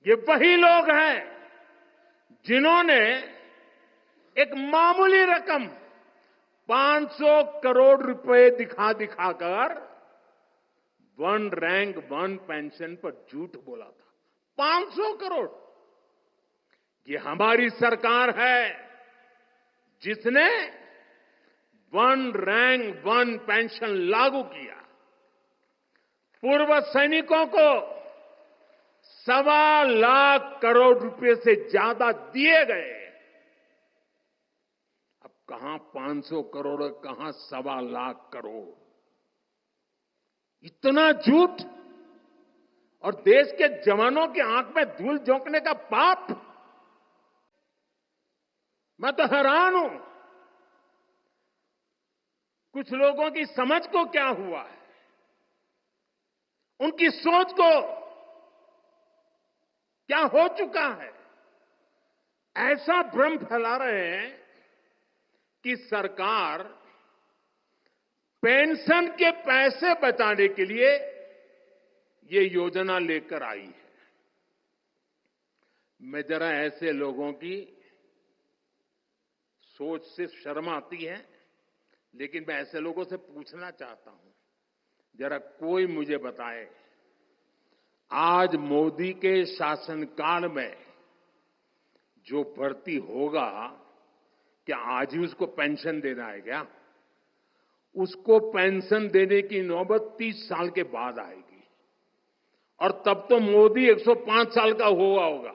ये वही लोग हैं जिन्होंने एक मामूली रकम 500 करोड़ रुपए दिखा दिखाकर वन रैंक वन पेंशन पर झूठ बोला था। 500 करोड़। ये हमारी सरकार है जिसने वन रैंक वन पेंशन लागू किया। पूर्व सैनिकों को 1.25 लाख करोड़ रुपए से ज्यादा दिए गए। अब कहां 500 करोड़, कहां 1.25 लाख करोड़। इतना झूठ और देश के जवानों की आंख में धूल झोंकने का पाप। मैं तो हैरान हूं कुछ लोगों की समझ को क्या हुआ है, उनकी सोच को क्या हो चुका है। ऐसा भ्रम फैला रहे हैं कि सरकार पेंशन के पैसे बचाने के लिए ये योजना लेकर आई है। मैं जरा ऐसे लोगों की सोच से शर्म आती है, लेकिन मैं ऐसे लोगों से पूछना चाहता हूं, जरा कोई मुझे बताए, आज मोदी के शासनकाल में जो भर्ती होगा, क्या आज ही उसको पेंशन देना है क्या? उसको पेंशन देने की नौबत 30 साल के बाद आएगी और तब तो मोदी 105 साल का हुआ होगा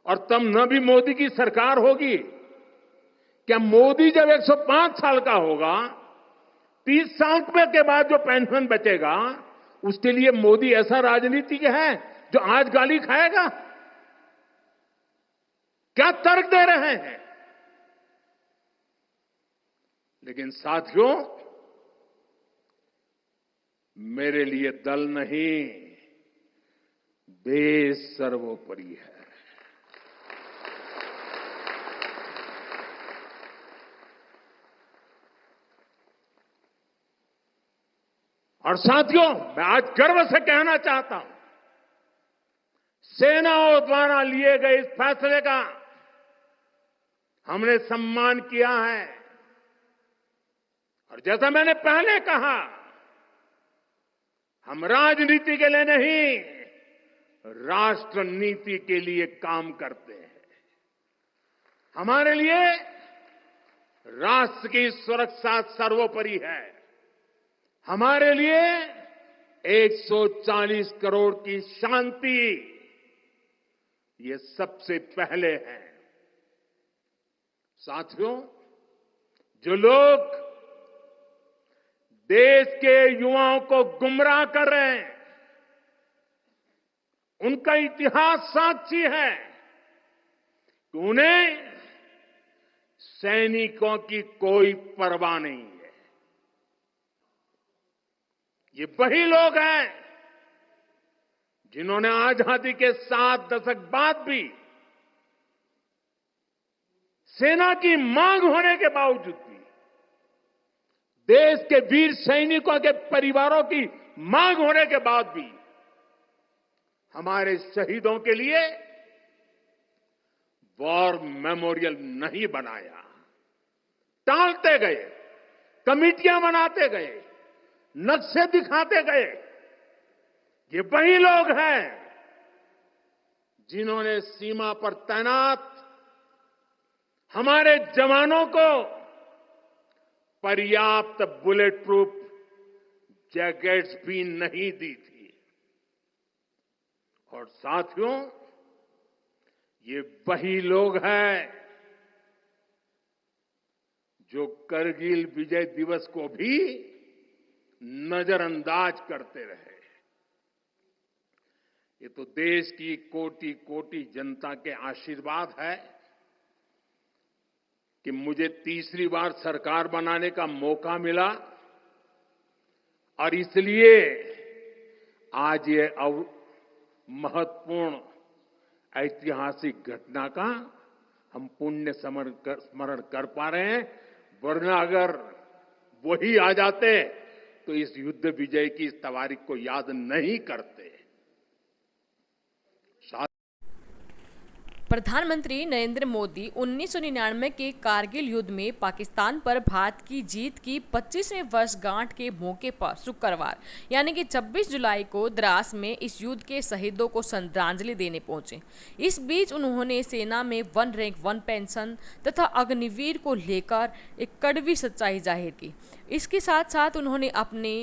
और तब न भी मोदी की सरकार होगी। क्या मोदी जब 105 साल का होगा, 30 साल के बाद जो पेंशन बचेगा उसके लिए मोदी ऐसा राजनीतिक है जो आज गाली खाएगा? क्या तर्क दे रहे हैं? लेकिन साथियों, मेरे लिए दल नहीं, देश सर्वोपरि है। और साथियों, मैं आज गर्व से कहना चाहता हूं, सेनाओं द्वारा लिए गए इस फैसले का हमने सम्मान किया है। और जैसा मैंने पहले कहा, हम राजनीति के लिए नहीं, राष्ट्र नीति के लिए काम करते हैं। हमारे लिए राष्ट्र की सुरक्षा सर्वोपरि है। हमारे लिए 140 करोड़ की शांति ये सबसे पहले है। साथियों, जो लोग देश के युवाओं को गुमराह कर रहे हैं, उनका इतिहास साक्षी है कि उन्हें सैनिकों की कोई परवाह नहीं है। ये वही लोग हैं जिन्होंने आजादी के 7 दशक बाद भी सेना की मांग होने के बावजूद भी, देश के वीर सैनिकों के परिवारों की मांग होने के बाद भी हमारे शहीदों के लिए वॉर मेमोरियल नहीं बनाया। टालते गए, कमिटियां बनाते गए, नक्शे दिखाते गए। ये वही लोग हैं जिन्होंने सीमा पर तैनात हमारे जवानों को पर्याप्त बुलेट प्रूफ जैकेट्स भी नहीं दी थी। और साथियों, ये वही लोग हैं जो करगिल विजय दिवस को भी नजरअंदाज करते रहे। ये तो देश की कोटि कोटि जनता के आशीर्वाद है कि मुझे तीसरी बार सरकार बनाने का मौका मिला और इसलिए आज ये महत्वपूर्ण ऐतिहासिक घटना का हम पुण्य स्मरण कर पा रहे हैं। वरना अगर वही आ जाते तो इस युद्ध विजय की इस तारीख को याद नहीं करते। प्रधानमंत्री नरेंद्र मोदी 1999 के कारगिल युद्ध में पाकिस्तान पर भारत की जीत की 25वें वर्षगांठ के मौके पर शुक्रवार यानी कि 26 जुलाई को द्रास में इस युद्ध के शहीदों को श्रद्धांजलि देने पहुंचे। इस बीच उन्होंने सेना में वन रैंक वन पेंशन तथा अग्निवीर को लेकर एक कड़वी सच्चाई जाहिर की। इसके साथ साथ उन्होंने अपने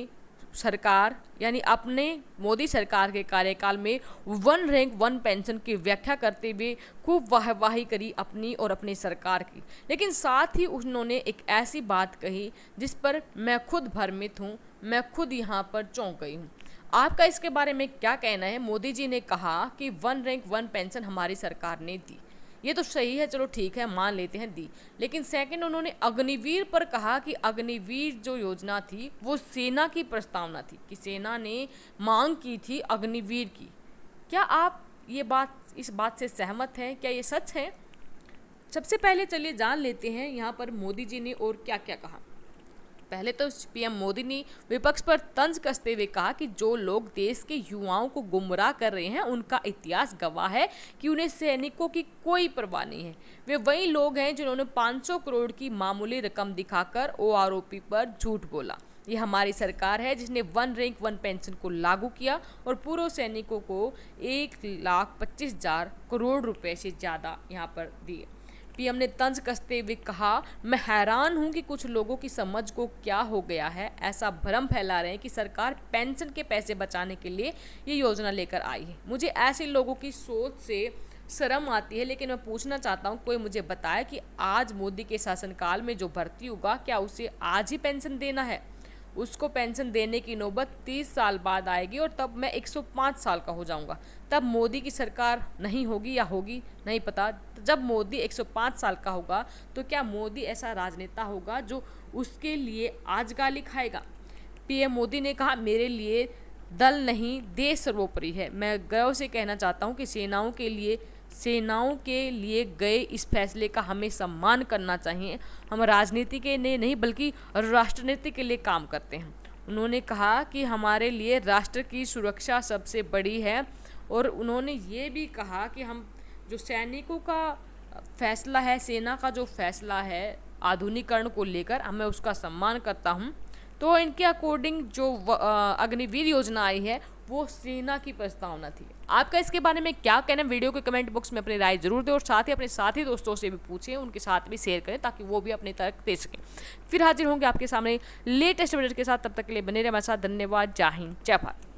सरकार यानी अपने मोदी सरकार के कार्यकाल में वन रैंक वन पेंशन की व्याख्या करते हुए खूब वाहवाही करी अपनी और अपनी सरकार की। लेकिन साथ ही उन्होंने एक ऐसी बात कही जिस पर मैं खुद भ्रमित हूँ, मैं खुद यहाँ पर चौंक गई हूँ। आपका इसके बारे में क्या कहना है? मोदी जी ने कहा कि वन रैंक वन पेंशन हमारी सरकार ने दी, ये तो सही है, चलो ठीक है, मान लेते हैं दी। लेकिन सेकंड उन्होंने अग्निवीर पर कहा कि अग्निवीर जो योजना थी वो सेना की प्रस्तावना थी, कि सेना ने मांग की थी अग्निवीर की। क्या आप इस बात से सहमत हैं? क्या ये सच है? सबसे पहले चलिए जान लेते हैं यहाँ पर मोदी जी ने और क्या क्या कहा। पहले तो पीएम मोदी ने विपक्ष पर तंज कसते हुए कहा कि जो लोग देश के युवाओं को गुमराह कर रहे हैं उनका इतिहास गवाह है कि उन्हें सैनिकों की कोई परवाह नहीं है। वे वही लोग हैं जिन्होंने 500 करोड़ की मामूली रकम दिखाकर ओआरओपी पर झूठ बोला। ये हमारी सरकार है जिसने वन रैंक वन पेंशन को लागू किया और पूर्व सैनिकों को 1,25,000 करोड़ रुपए से ज़्यादा यहाँ पर दिए। पीएम ने तंज कसते हुए कहा, मैं हैरान हूं कि कुछ लोगों की समझ को क्या हो गया है, ऐसा भ्रम फैला रहे हैं कि सरकार पेंशन के पैसे बचाने के लिए ये योजना लेकर आई है। मुझे ऐसे लोगों की सोच से शर्म आती है। लेकिन मैं पूछना चाहता हूं, कोई मुझे बताए कि आज मोदी के शासनकाल में जो भर्ती होगा क्या उसे आज ही पेंशन देना है? उसको पेंशन देने की नौबत 30 साल बाद आएगी और तब मैं 105 साल का हो जाऊंगा। तब मोदी की सरकार नहीं होगी या होगी नहीं पता। जब मोदी 105 साल का होगा तो क्या मोदी ऐसा राजनेता होगा जो उसके लिए आज गाली खाएगा? पीएम मोदी ने कहा, मेरे लिए दल नहीं देश सर्वोपरि है। मैं गर्व से कहना चाहता हूं कि सेनाओं के लिए गए इस फैसले का हमें सम्मान करना चाहिए। हम राजनीति के लिए नहीं बल्कि राष्ट्रनीति के लिए काम करते हैं। उन्होंने कहा कि हमारे लिए राष्ट्र की सुरक्षा सबसे बड़ी है और उन्होंने ये भी कहा कि हम जो सैनिकों का फैसला है, सेना का जो फैसला है आधुनिकीकरण को लेकर, मैं उसका सम्मान करता हूँ। तो इनके अकॉर्डिंग जो अग्निवीर योजना आई है वो सेना की प्रस्तावना थी। आपका इसके बारे में क्या कहना है? वीडियो के कमेंट बॉक्स में अपनी राय जरूर दें और साथ ही अपने साथी दोस्तों से भी पूछें, उनके साथ भी शेयर करें ताकि वो भी अपने तर्क दे सकें। फिर हाजिर होंगे आपके सामने लेटेस्ट वीडियो के साथ, तब तक के लिए बने रहे हमारे साथ। धन्यवाद। जय हिंद, जय भारत।